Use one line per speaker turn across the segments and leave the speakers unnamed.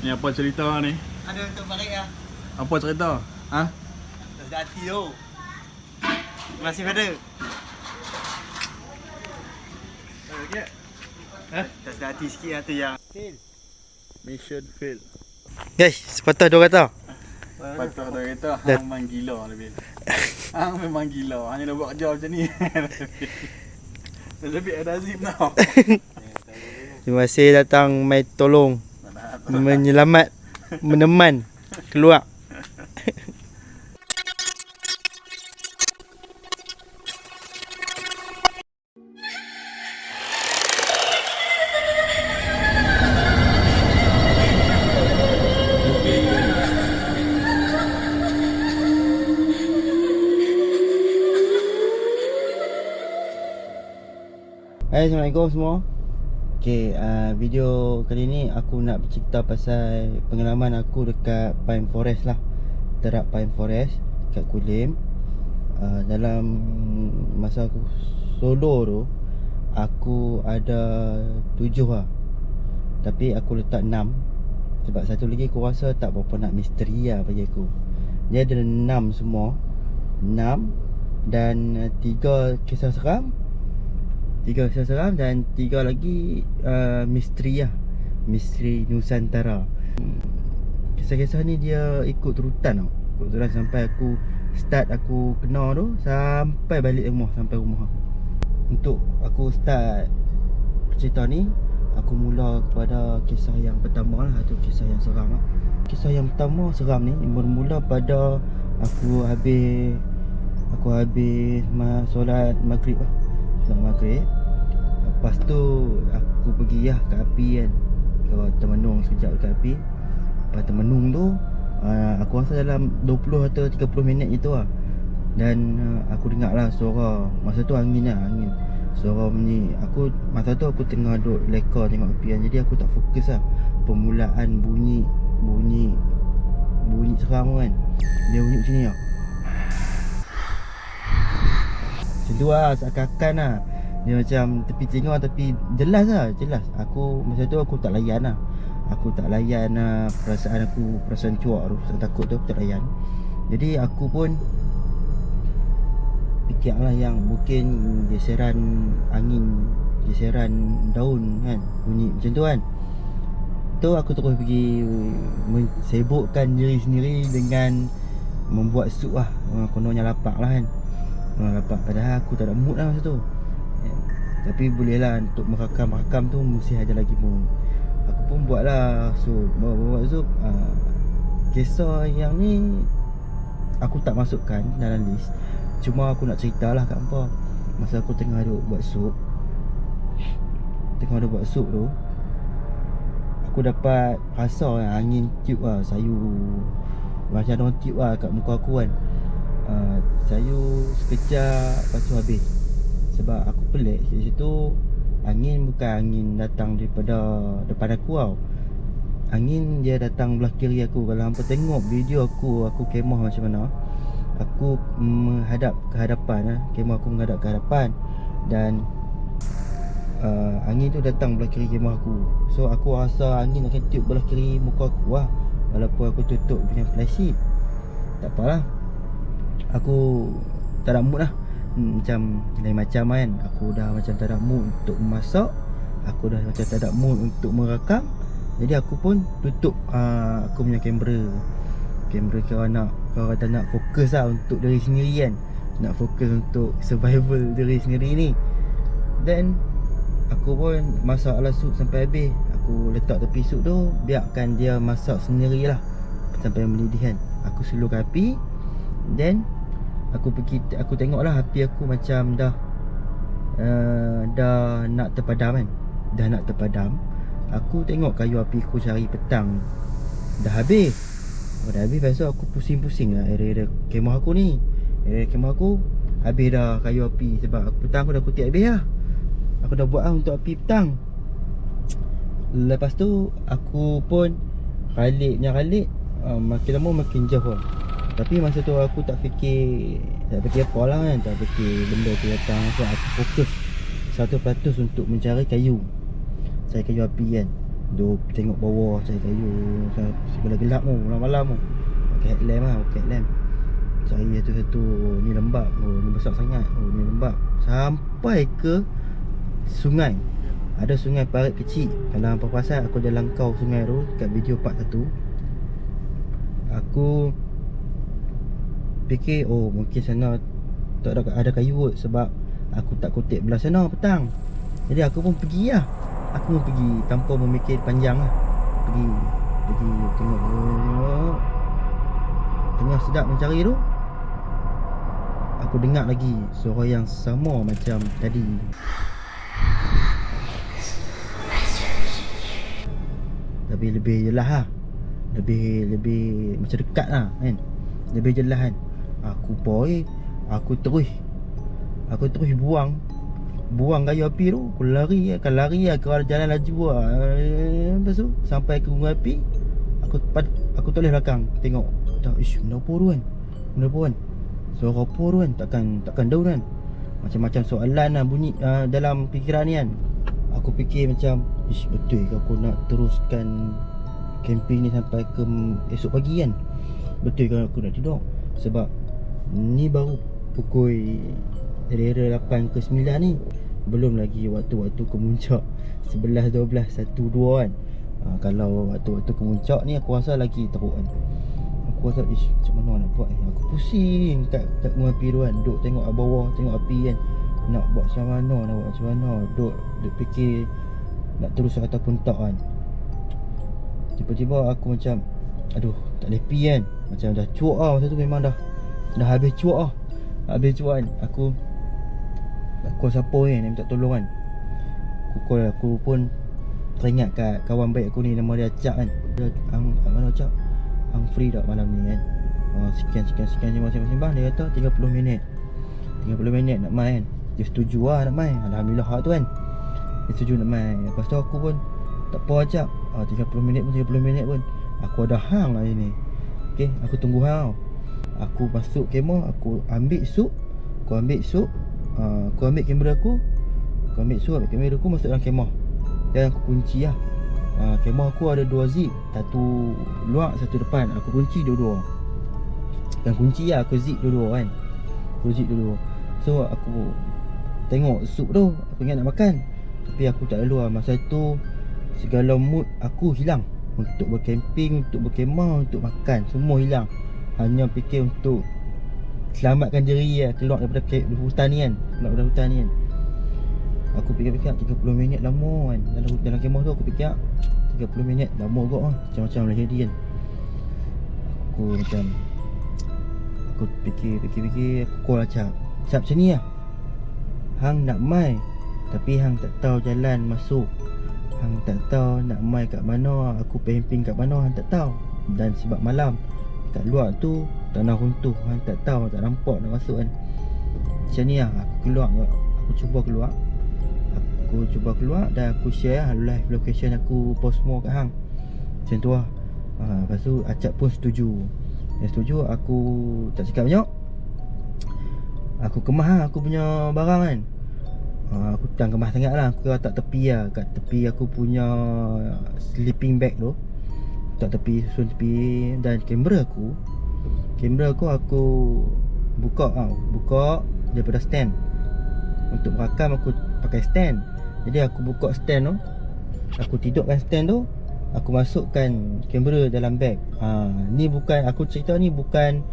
Ni apa cerita ni?
Ada untuk balik ya.
Apa cerita? Ha?
Dah hati tu. Masih ada.
Okey.
Dah hati sikit lah tu yang.
Mission fail.
Guys, sepatah dia kata.
Patut dah kata hang memang gila lebih. Hang memang gila. Hang dah buat kerja macam ni. Lebih ada Azim tau.
Terima kasih datang mai tolong menyelamat meneman keluar. Hai, Assalamualaikum semua. Okay, video kali ni aku nak bercerita pasal pengalaman aku dekat Pine Forest lah. Terap Pine Forest kat Kulim. Dalam masa aku solo tu, aku ada 7 lah. Tapi aku letak 6. Sebab satu lagi aku rasa tak berapa nak misteri lah bagi aku. Dia ada 6 semua. 6 dan 3 kisah seram, 3 kisah seram dan 3 lagi misteri lah. Misteri Nusantara. Kisah-kisah ni dia ikut turutan tau. Ikut turutan sampai aku start aku kena tu sampai balik rumah, sampai rumah. Untuk aku start cerita ni, aku mula kepada kisah yang pertama lah. Itu kisah yang seram lah. Kisah yang pertama seram ni bermula pada aku habis solat maghrib lah. Solat maghrib. Lepas tu aku pergi lah kat api kan. Kalau termenung sekejap dekat api. Lepas termenung tu aku rasa dalam 20 atau 30 minit itu lah. Dan aku dengar lah suara. Masa tu angin lah, angin. Suara bunyi. Masa tu aku tengah duduk leka tengok api kan. Jadi aku tak fokus lah. Permulaan bunyi seram kan. Dia bunyi macam ni lah. Macam tu lah, seakan-akan lah. Dia macam tepi tengok tapi jelas lah, jelas. Masa tu aku tak layan lah. Aku tak layan perasaan cuak tu, perasaan takut tu aku tak layan. Jadi aku pun fikir lah yang mungkin geseran angin, geseran daun kan, bunyi macam tu kan. Tu aku terus pergi sibukkan diri sendiri dengan membuat sup lah. Kononnya lapak lah kan. Lapak, padahal aku tak ada mood lah masa tu. Tapi boleh lah untuk merakam tu mesti ada lagi mood. Aku pun buat lah sup. Buat sup. Kisah yang ni aku tak masukkan dalam list. Cuma aku nak cerita lah kat hampa. Masa aku tengah duduk buat sup tu, aku dapat rasa angin tiup lah, sayu macam ada orang tiup lah kat muka aku kan. Sayu sekejap, lepas tu habis. Sebab aku pelik kat situ. Angin bukan angin datang daripada depan aku tau. Angin dia datang belah kiri aku. Kalau hampa tengok video aku kemah macam mana, aku menghadap ke hadapan. Kemah aku menghadap ke hadapan. Dan angin tu datang belah kiri kemah aku. So aku rasa angin akan tiup belah kiri muka aku lah. Walaupun aku tutup dengan flashlight, tak apalah. Aku tak ada mood lah. Macam lain macam kan. Aku dah macam tak ada mood untuk memasak. Aku dah macam tak ada mood untuk merakam. Jadi aku pun tutup aku punya kamera. Kalau kata nak fokus lah untuk diri sendiri kan. Nak fokus untuk survival diri sendiri ni. Then aku pun masak lah sup sampai habis. Aku letak tepi sup tu, biarkan dia masak sendirilah sampai mendidih kan. Aku slowkan api. Then aku tengoklah api aku macam dah nak terpadam kan. Dah nak terpadam. Aku tengok kayu api aku cari petang dah habis. Dah habis, lepas tu aku pusing-pusing lah area kemah aku ni. Area kemah aku habis dah kayu api. Sebab petang aku dah kutip habis lah. Aku dah buat lah untuk api petang. Lepas tu aku pun khalid makin lama makin jauh lah. Tapi masa tu aku tak fikir apa lah kan. Tak fikir benda tu datang. So aku fokus 100% untuk mencari kayu. Cari kayu api kan. Duk tengok bawah cari kayu segelap-gelap tu malam-malam tu. Pakai headlamp lah, pakai headlamp. Cari satu-satu. Ni lembap. Oh ni besar sangat. Oh ni lembap. Sampai ke sungai. Ada sungai parit kecil. Kalau hampa perasan aku jalan kau sungai tu kat video part 1. Aku fikir oh mungkin sana tak ada kayu kot, sebab aku tak kutip belah sana petang. Jadi aku pun pergi lah. Aku pun pergi tanpa memikir panjang lah. Pergi tengok. Tengah sedap mencari tu, aku dengar lagi suara yang sama macam tadi. Tapi lebih jelas lah. Lebih macam dekat lah kan. Lebih jelas kan. Aku terus buang kayu api tu. Aku lari ke arah jalan laju lah. Lepas tu sampai ke gunung api, Aku toleh belakang tengok. Ish, benda apa tu kan? Suara apa tu kan? Takkan daun kan? Macam-macam soalan lah bunyi dalam fikiran ni kan. Aku fikir macam, ish, betul ke aku nak teruskan camping ni sampai ke esok pagi kan? Betul ke aku nak tidur? Sebab ni baru pukul era 8 ke 9 ni. Belum lagi waktu-waktu kemuncak 11, 12, 1, 2 kan. Kalau waktu-waktu kemuncak ni aku rasa lagi teruk kan. Aku rasa ish, macam mana nak buat Aku pusing kat gunung api tu kan. Duk tengok bawah, tengok api kan. Nak buat macam mana, Duk fikir nak terus ataupun tak kan. Tiba-tiba aku macam, aduh, tak boleh pi kan. Macam dah cuak lah. Masa tu memang dah habis cuak lah. Habis cuak kan. Aku call siapa kan, dia minta tolong kan. Aku pun teringat kat kawan baik aku ni, nama dia Acak kan. Mana Acak? Hang free tak malam ni kan? Sekian sembang. Dia kata 30 minit nak main kan. Dia setuju lah nak main. Alhamdulillah tu kan. Dia setuju nak main. Lepas tu aku pun tak apa Acak, 30 minit pun aku ada hang lah ni. Okay, aku tunggu hang. Aku masuk kemah, aku ambil sup. Aku ambil kamera aku. Masuk dalam kemah. Dan aku kunci lah. Kemah aku ada 2 zip. Satu luar, satu depan. Aku kunci dua-dua. Dan kunci lah, aku zip dua-dua kan. So aku tengok sup tu, aku ingat nak makan. Tapi aku tak lalu lah. Masa tu segala mood aku hilang. Untuk bercamping, untuk berkemah, untuk makan, semua hilang. Hanya fikir untuk selamatkan diri lah, keluar daripada hutan ni kan. Aku fikir 30 minit lama kan. Dalam kemah tu aku fikir 30 minit lama kot lah. Macam-macam lah jadi kan. Aku fikir. Aku call Acap. Acap macam ni lah. Hang nak mai, tapi hang tak tahu jalan masuk. Hang tak tahu nak mai kat mana, aku camping kat mana, hang tak tahu. Dan sebab malam kat luar tu tanah runtuh, hang tak tahu, tak nampak nak masuk kan. Macam ni lah. Aku cuba keluar dan aku share live location aku, post semua kat hang. Macam tu lah. Lepas tu Acap pun setuju. Dia setuju, aku tak cakap banyak. Aku kemas lah aku punya barang kan. Aku tak kemas sangat lah. Aku letak tepi lah. Kat tepi aku punya sleeping bag tu, susun tepi. Dan kamera aku buka daripada stand. Untuk merakam aku pakai stand. Jadi aku buka stand tu, aku tidurkan stand tu, aku masukkan kamera dalam bag. Ni bukan, aku cerita ni bukan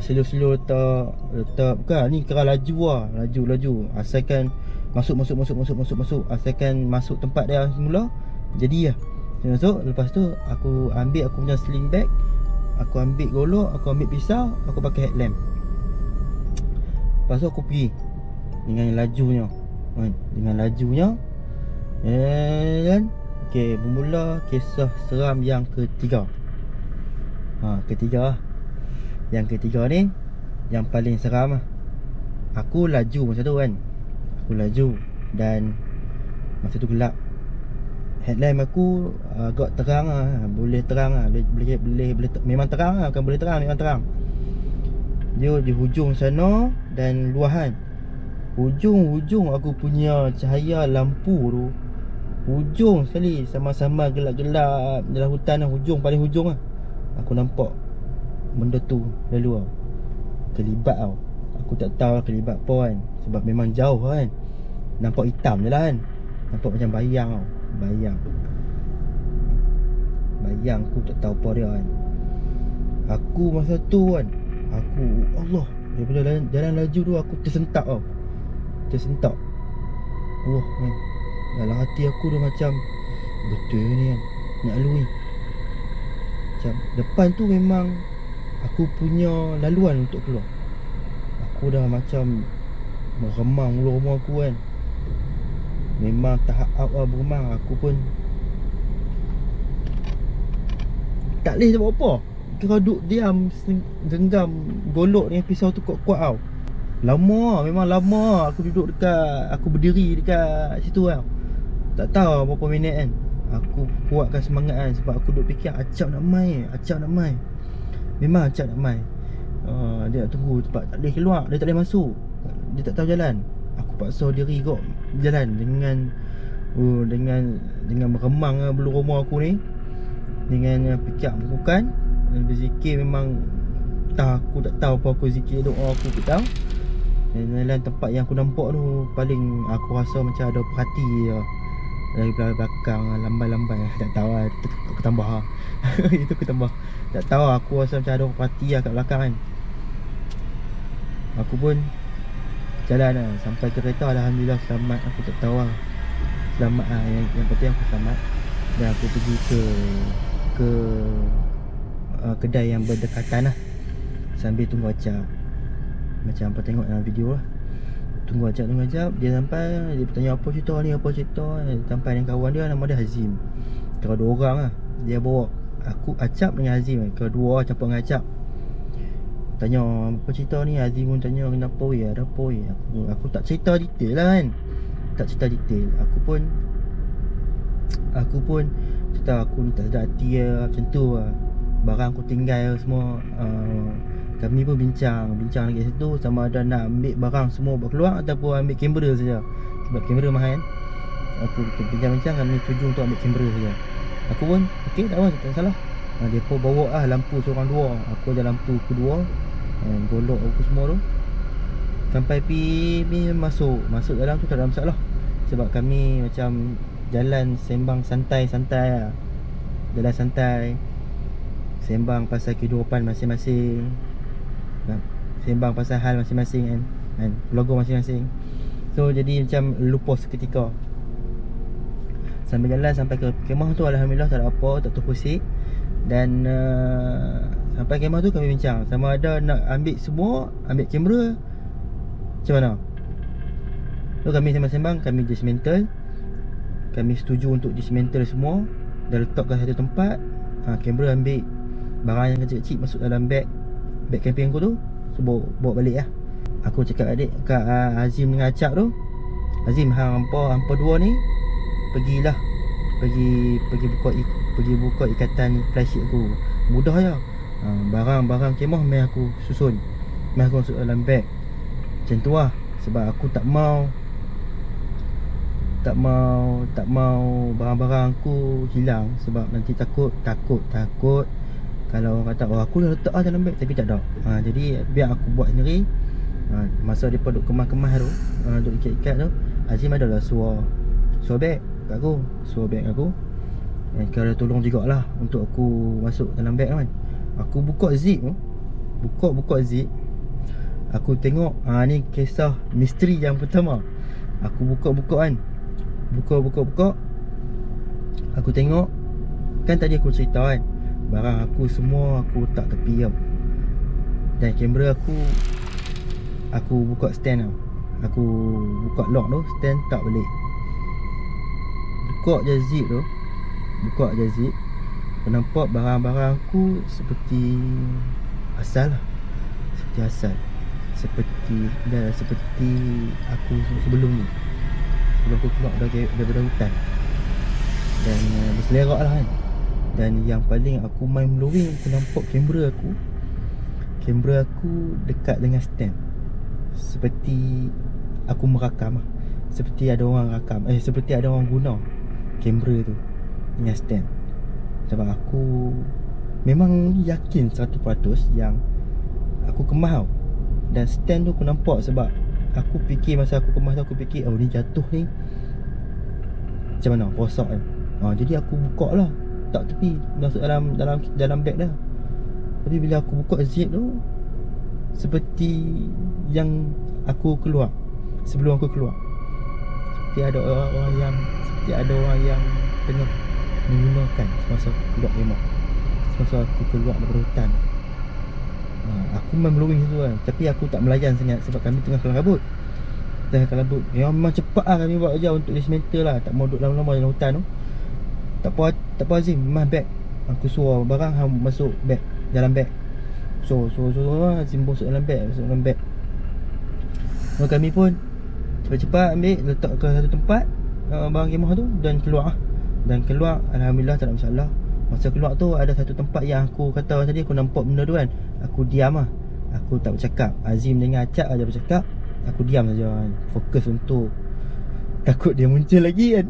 slow letak bukan. Ni kira laju lah. Laju asalkan masuk. Asalkan masuk tempat dia semula, jadi lah. Masuk. Lepas tu aku ambil aku punya sling bag. Aku ambil golok, aku ambil pisau, aku pakai headlamp. Lepas tu aku pergi dengan lajunya. Dan okay, bermula kisah seram yang ketiga. Yang ketiga ni yang paling seram lah. Aku laju masa tu kan. Dan masa tu gelap. Headlamp aku agak terang lah. Boleh terang lah. Memang terang lah. Bukan boleh terang, memang terang. Dia di hujung sana dan luahan. Hujung aku punya cahaya lampu tu Hujung sekali, sama-sama gelap-gelap dalam hutan lah, paling hujung lah. Aku nampak benda tu lalu tau. Kelibat tau. Aku tak tahu kelibat apa kan, sebab memang jauh kan. Nampak hitam je lah kan. Nampak macam bayang tau. Bayang aku tak tahu apa dia kan. Aku masa tu kan, aku Allah, daripada jalan laju tu aku tersentak tau. Allah kan. Dalam hati aku dah macam betul ni kan, nak lalu ni. Macam depan tu memang aku punya laluan untuk keluar. Aku dah macam meremang mulut rumah aku kan. Memang tahap up beremang. Aku pun tak boleh buat apa. Kau duduk diam, genggam golok dengan pisau tu kuat-kuat tau. Memang lama aku duduk dekat, aku berdiri dekat situ tau. Tak tahu berapa minit kan. Aku kuatkan semangat kan, sebab aku duduk fikir acap nak mai. Memang acap nak mai. Dia nak tunggu sebab tak boleh keluar, dia tak boleh masuk. Dia tak tahu jalan. Aku paksa diri kot jalan dengan meremang bulu rumah aku ni, dengan fikir bukan berzikir. Memang aku tak tahu apa aku zikir, doa aku tak tahu. Dan tempat yang aku nampak tu, paling aku rasa macam ada perhati je dari belakang, lambai-lambai. Tak tahu lah, aku tambah lah. Itu aku tambah. Tak tahu, aku rasa macam ada perhati lah kat belakang kan. Aku pun jalan lah sampai ke kereta. Alhamdulillah selamat. Aku tak tahu lah selamat lah. Yang penting aku selamat. Dan aku pergi ke kedai yang berdekatan lah, sambil tunggu acap. Macam apa tengok dalam video lah. Tunggu acap. Dia sampai, dia bertanya apa cerita ni. Sampai dengan kawan dia, nama dia Hazim. Kira 2 orang lah. Dia bawa aku, Acap dengan Hazim. Kira 2 orang campur dengan Acap. Tanya apa cerita ni. Hazim pun tanya kenapa weh, ada apa weh. Aku tak cerita detail lah kan. Aku pun cerita aku ni tak sedar hati lah, macam tu lah. Barang aku tinggal semua. Kami pun bincang lagi situ, sama ada nak ambil barang semua buat keluar ataupun ambil kamera saja. Sebab kamera mahal kan. Aku bincang-bincang, kami setuju untuk ambil kamera saja. Aku pun okey, tak apa, tak salah. Dia pun bawa lah lampu seorang 2. Aku ada lampu kedua, golok aku semua tu. Sampai pergi masuk dalam tu tak ada masalah. Sebab kami macam jalan sembang santai-santai lah. Jalan santai, sembang pasal kehidupan masing-masing, sembang pasal hal masing-masing kan, logo masing-masing. So jadi macam lupa seketika. Sambil jalan sampai ke kemah tu, alhamdulillah tak ada apa, tak terpusik. Dan sampai kemah tu kami bincang sama ada nak ambil kamera macam mana. So kami sembang-sembang, kami dismantle. Kami setuju untuk dismantle semua dan letakkan satu tempat. Kamera ambil, barang yang kecil-kecil masuk dalam beg camping aku tu. So bawa balik lah. Aku cakap kat Azim dengan Acap tu, Azim, hampa 2 ni pergilah, pergi buka ikatan plastik aku. Mudah je. Barang kemah mai aku susun, mai aku masuk dalam beg. Macam tu lah. Sebab aku tak mau barang-barang aku hilang. Sebab nanti takut kalau orang kata aku dah letak dalam beg, tapi tak ada. Jadi biar aku buat sendiri. Masa dia duduk kemas-kemas tu, duduk ikat-ikat tu, Azim adalah suar beg kat aku. Kalau tolong jugalah untuk aku masuk dalam beg kan. Aku buka zip tu, buka zip. Aku tengok, ni kisah misteri yang pertama. Aku buka kan. Buka. Aku tengok, kan tadi aku cerita kan, barang aku semua aku letak tepi tau. Dan kamera aku buka stand tau. Aku buka lock tu, stand tak balik. Buka je zip. Aku nampak barang-barang aku seperti asal lah. Seperti aku sebelum ni, sebelum aku keluar daripada hutan. Dan berselerak lah kan. Dan yang paling aku mind blowing, aku nampak kamera aku dekat dengan stand. Seperti aku merakam lah. Seperti ada orang rakam, seperti ada orang guna. kamera tu dengan stand. Sebab aku memang yakin 100% yang aku kemas tau. Dan stand tu aku nampak sebab aku fikir masa aku kemas tu, aku fikir oh ni jatuh ni macam mana, rosak kan. Jadi aku buka lah, tak tepi, masuk dalam beg dah. Tapi bila aku buka zip tu, seperti yang aku keluar, sebelum aku keluar, seperti ada orang yang tengah menggunakan semasa aku keluar kemah, semasa aku keluar daripada hutan. Aku memang blowing situ kan. Tapi aku tak melayan sangat sebab kami tengah kelang kabut. Memang cepat lah kami buat kerja untuk dismantle lah. Tak mau duduk lama-lama dalam hutan tu. Tak apa Azim, mas beg. Aku suruh barang hang masuk beg, dalam beg. So Azim masuk dalam beg, Lalu kami pun cepat-cepat ambil, letak ke satu tempat barang kemah tu dan keluar. Alhamdulillah tak ada masalah. Masa keluar tu ada satu tempat yang aku kata tadi, aku nampak benda tu kan. Aku diam lah, aku tak bercakap. Azim dengan Acap aja bercakap, aku diam saja kan. Fokus untuk takut dia muncul lagi kan.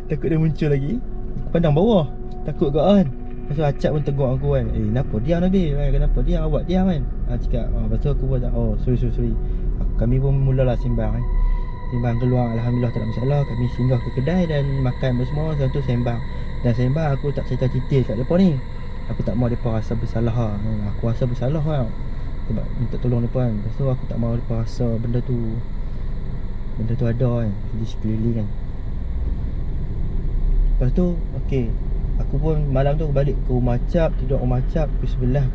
Takut dia muncul lagi. Aku pandang bawah, takut ke kan. Lepas tu Acap pun tegur aku kan, kenapa diam Nabil? Kenapa diam? Awak diam kan? Cakap, lepas tu aku pun tak, sorry. Kami pun mulalah sembang kan. Sembang keluar, Alhamdulillah tak ada masalah. Kami singgah ke kedai dan makan semua. Lepas tu sembang. Dan sembang aku tak cerita-cerita kat mereka ni. Aku tak mahu mereka rasa bersalah lah. Aku rasa bersalah lah sebab minta tolong mereka kan. Lepas tu aku tak mahu mereka rasa benda tu ada kan di sekeliling kan. Lepas tu okey, aku pun malam tu aku balik ke rumah Cap, tidur rumah Cap. Pukul 11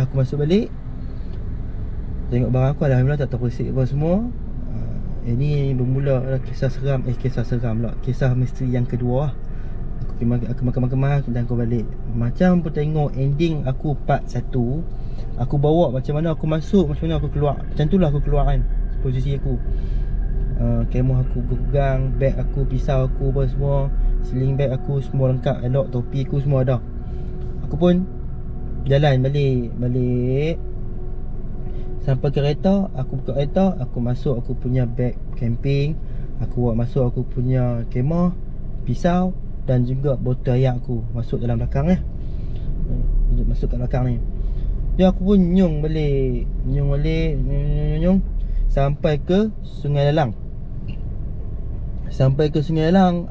aku masuk balik. Tengok barang aku, Alhamdulillah tak terpersik apa semua. Ini bermula kisah seram pula. Kisah misteri yang kedua lah. Aku makan dan aku balik. Macam pun tengok ending aku part 1. Aku bawa macam mana aku masuk, macam mana aku keluar. Macam tu lah aku keluar kan, posisi aku. Kemah aku pegang, beg aku, pisau aku apa semua, sling bag aku semua lengkap, elok, topi aku semua ada. Aku pun jalan balik. Sampai kereta, aku buka kereta, aku masuk aku punya beg camping. Aku bawa masuk aku punya kemah, pisau dan juga botol air aku masuk dalam belakang lah. Masuk kat belakang ni. Jadi aku pun nyung balik sampai ke Sungai Lalang.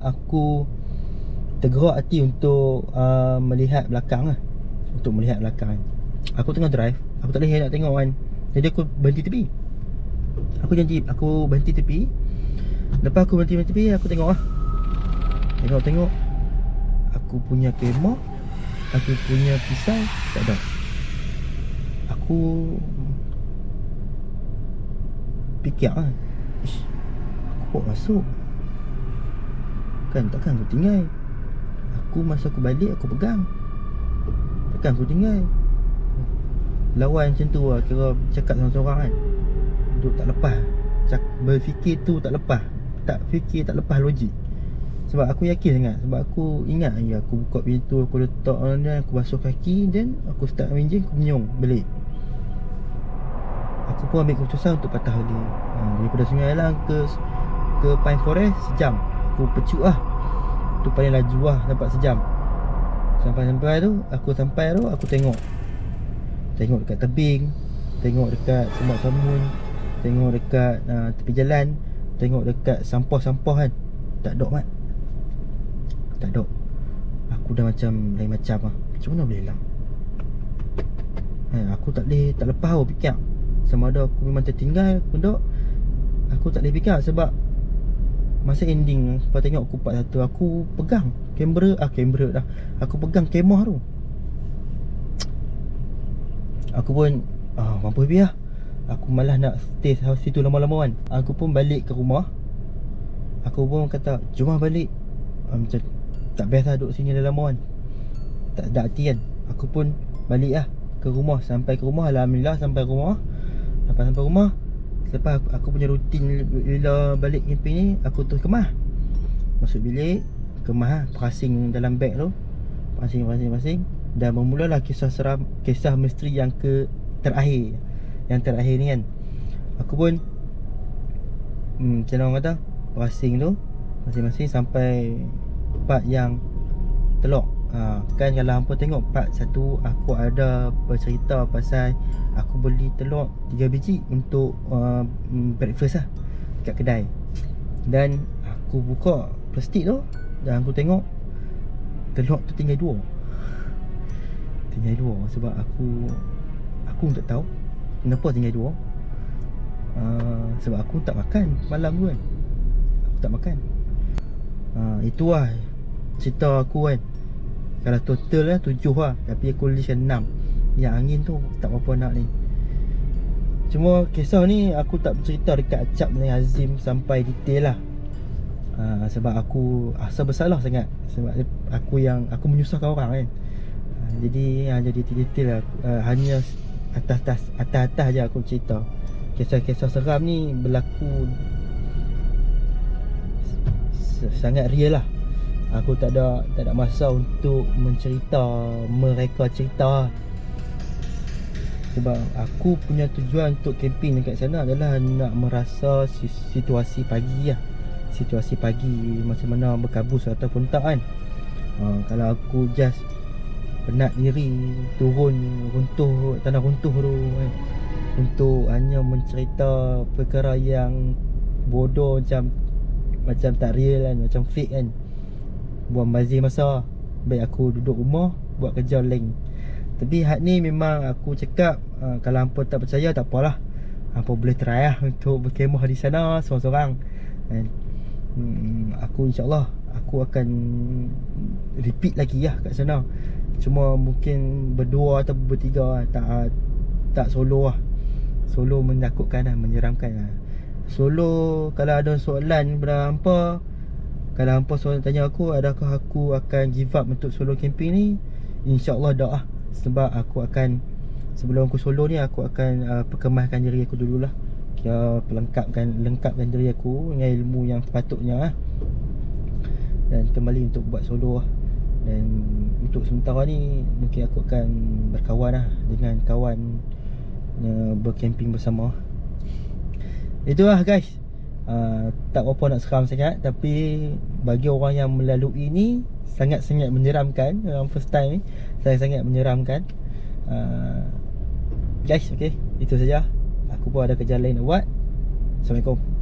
Aku tergerak hati untuk melihat belakang lah. Aku tengah drive, aku tak boleh nak tengok kan. Jadi aku berhenti tepi. Aku berhenti tepi. Lepas aku berhenti tepi, aku tengok lah. Tengok aku punya kemah, aku punya pisau tak ada. Aku fikir lah, aku bawa masuk kan, takkan aku tinggal. Masa aku balik aku pegang, takkan aku tinggal. Lawan macam tu lah, kira cakap seorang-seorang kan. Duk tak lepas, berfikir tu tak lepas. Tak fikir tak lepas logik. Sebab aku yakin sangat. Sebab aku ingat aku buka pintu, aku letak dan aku basuh kaki, dan aku start enjin, aku menyong balik. Aku pun ambil keputusan untuk patah balik. Daripada Sungai Lalang ke Pine Forest sejam. Aku pecuk lah. Tu paling laju lah, dapat sejam. Sampai tu, aku tengok dekat tebing, tengok dekat semak samun, tengok dekat tepi jalan, tengok dekat sampah-sampah kan. Tak ada mat. Tak ada. Aku dah macam lain macam lah. Macam mana boleh hilang? Aku tak lepas aku fikir. Sama ada aku memang tertinggal pun. Aku tak boleh fikir sebab masa ending, lepas tengok aku part 1, aku pegang kamera dah. Aku pegang kemah tu. Aku pun mampu lebih lah. Aku malas nak stay situ lama-lama kan. Aku pun balik ke rumah. Aku pun kata, jom lah balik. Macam tak best lah duduk sini dah lama kan. Tak ada hati kan. Aku pun balik lah ke rumah. Sampai ke rumah, Alhamdulillah sampai rumah. Lepas aku punya rutin bila balik camping ni, aku terus kemas. Masuk bilik, kemas lah, prasing dalam beg tu. Prasing. Dan bermulalah kisah seram, kisah misteri yang terakhir. Yang terakhir ni kan. Aku pun macam orang kata, prasing tu, masing-masing sampai part yang telok. Kan kalau hampa tengok part 1 aku ada bercerita pasal aku beli telur 3 biji untuk breakfast lah kat kedai. Dan aku buka plastik tu dan aku tengok telur tu tinggal 2. Tinggal 2 sebab aku tak tahu kenapa tinggal 2. Sebab aku tak makan malam tu kan. Aku tak makan. Itulah cerita aku kan. Kalau total lah 7 lah, tapi aku listkan 6. Yang angin tu tak berapa nak ni. Cuma kisah ni aku tak bercerita dekat Acap dengan Azim sampai detail lah. Sebab aku rasa bersalah sangat. Sebab aku menyusahkan orang kan. Jadi jadi detail lah. Hanya atas-atas je aku cerita. Kisah-kisah seram ni berlaku sangat real lah. Aku tak ada masa untuk mereka cerita. Sebab aku punya tujuan untuk camping dekat sana adalah nak merasa situasi pagi lah. Situasi pagi macam mana berkabus ataupun tak kan. Kalau aku just penat diri turun runtuh, tanah runtuh tu kan, untuk hanya mencerita perkara yang bodoh macam tak real kan, macam fake kan, buang bazir masa. Baik aku duduk rumah buat kerja lain. Tapi hak ni memang aku cakap, kalau hampa tak percaya tak apalah, hampa boleh try lah untuk berkemah di sana seorang-seorang kan. Aku insyaAllah aku akan repeat lagi lah kat sana. Cuma mungkin berdua atau bertiga lah. Tak solo lah. Solo menakutkan lah, menyeramkan lah. Solo kalau ada soalan daripada hampa, kalau hampa soalan tanya aku adakah aku akan give up untuk solo camping ni, InsyaAllah tak lah. Sebab aku akan, sebelum aku solo ni aku akan perkemaskan diri aku dululah. Kira lengkapkan diri aku dengan ilmu yang sepatutnya lah. Dan kembali untuk buat solo lah. Dan untuk sementara ni mungkin aku akan berkawan lah dengan kawan bercamping bersama. Itulah guys. Tak apa nak seram sangat, tapi bagi orang yang melalui ni sangat-sangat menyeramkan. Orang first time ni sangat-sangat menyeramkan. Guys, okay, itu saja. Aku pun ada kerja lain nak buat. Assalamualaikum.